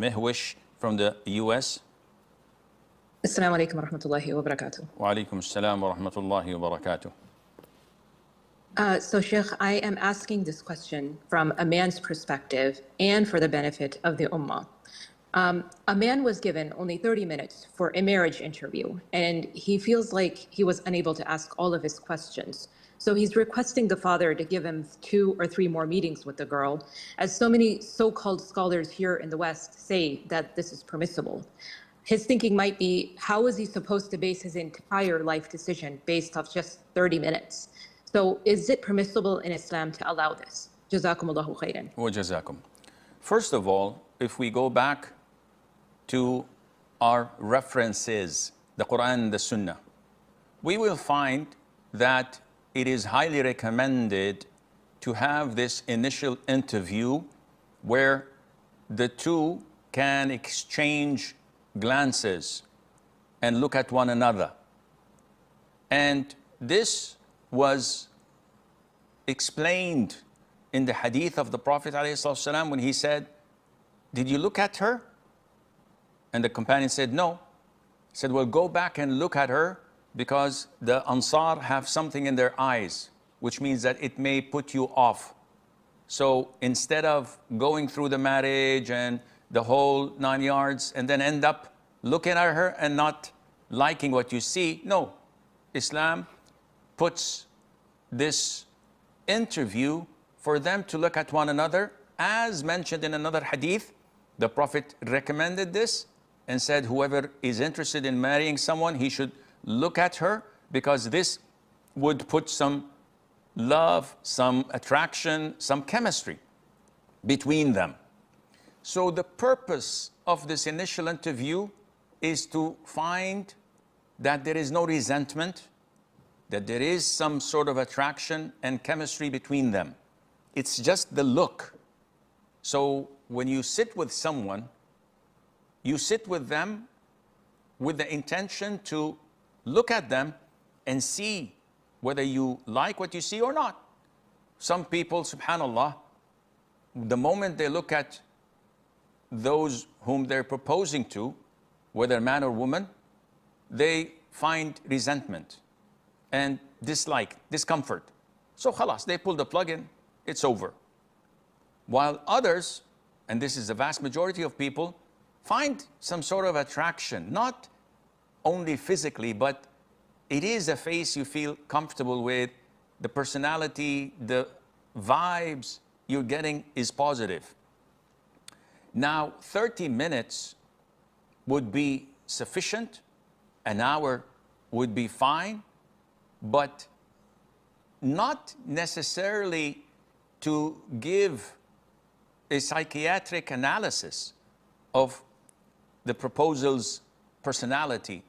Mehwish from the US. Assalamu alaikum wa rahmatullahi wa barakatuh. Wa alaikum assalam wa rahmatullahi wa barakatuh. So, Sheikh, I am asking this question from a man's perspective and for the benefit of the Ummah. A man was given only 30 minutes for a marriage interview, and he feels like he was unable to ask all of his questions. So he's requesting the father to give him 2 or 3 more meetings with the girl, as so many so-called scholars here in the West say that this is permissible. His thinking might be, how is he supposed to base his entire life decision based off just 30 minutes? So is it permissible in Islam to allow this? Jazakumullahu khairan. Wa jazakum. First of all, if we go back to our references, the Qur'an and the Sunnah, we will find that it is highly recommended to have this initial interview where the two can exchange glances and look at one another. And this was explained in the hadith of the Prophet ﷺ when he said, "Did you look at her?" And the companion said, "No." He said, "Well, go back and look at her, because the Ansar have something in their eyes, which means that it may put you off. So instead of going through the marriage and the whole 9 yards and then end up looking at her and not liking what you see, no, Islam puts this interview for them to look at one another. As mentioned in another hadith, the Prophet recommended this and said, whoever is interested in marrying someone, he should look at her, because this would put some love, some attraction, some chemistry between them. So the purpose of this initial interview is to find that there is no resentment, that there is some sort of attraction and chemistry between them. It's just the look. So when you sit with someone, you sit with them with the intention to look at them and see whether you like what you see or not. Some people, subhanallah, the moment they look at those whom they're proposing to, whether man or woman, they find resentment and dislike, discomfort. So khalas, they pull the plug in, it's over. While others, and this is the vast majority of people, find some sort of attraction, not only physically, but it is a face you feel comfortable with, the personality, the vibes you're getting is positive. Now, 30 minutes would be sufficient, an hour would be fine, but not necessarily to give a psychiatric analysis of the proposal's personality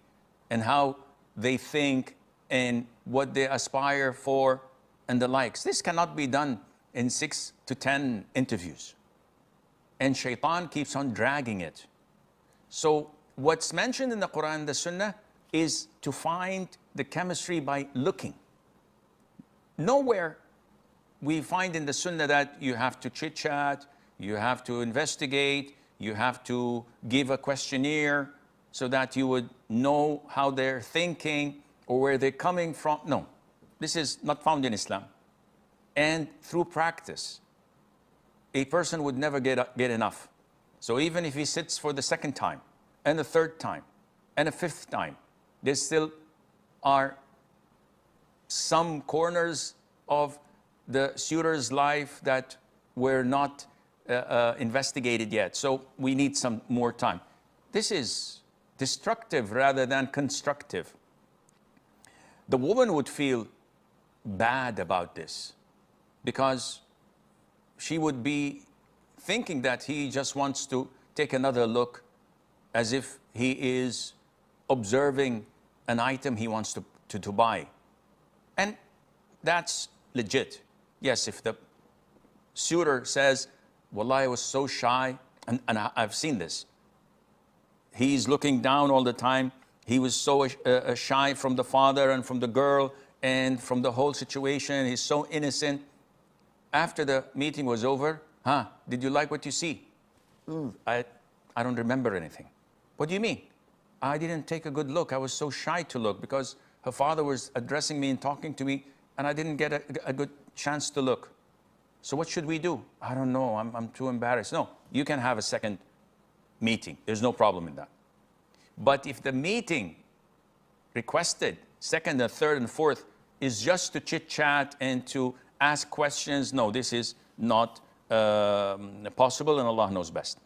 and how they think and what they aspire for and the likes. This cannot be done in 6 to 10 interviews. And shaitan keeps on dragging it. So what's mentioned in the Quran and the Sunnah is to find the chemistry by looking. Nowhere we find in the Sunnah that you have to chit-chat, you have to investigate, you have to give a questionnaire so that you would know how they're thinking or where they're coming from. No, this is not found in Islam. And through practice, a person would never get enough. So even if he sits for the second time, and the third time, and a fifth time, there still are some corners of the suitor's life that were not investigated yet. So we need some more time. This is destructive rather than constructive. The woman would feel bad about this because she would be thinking that he just wants to take another look, as if he is observing an item he wants to buy. And that's legit. Yes, if the suitor says, "Wallah, I was so shy," and I've seen this. He's looking down all the time. He was so shy from the father and from the girl and from the whole situation. He's so innocent. After the meeting was over, did you like what you see? I I don't remember anything. What do you mean? I didn't take a good look. I was so shy to look because her father was addressing me and talking to me, and I didn't get a good chance to look. So what should we do? I don't know. I'm too embarrassed. No, you can have a second meeting. There's no problem in that. But if the meeting requested, second and third and fourth, is just to chit-chat and to ask questions, no, this is not possible, and Allah knows best.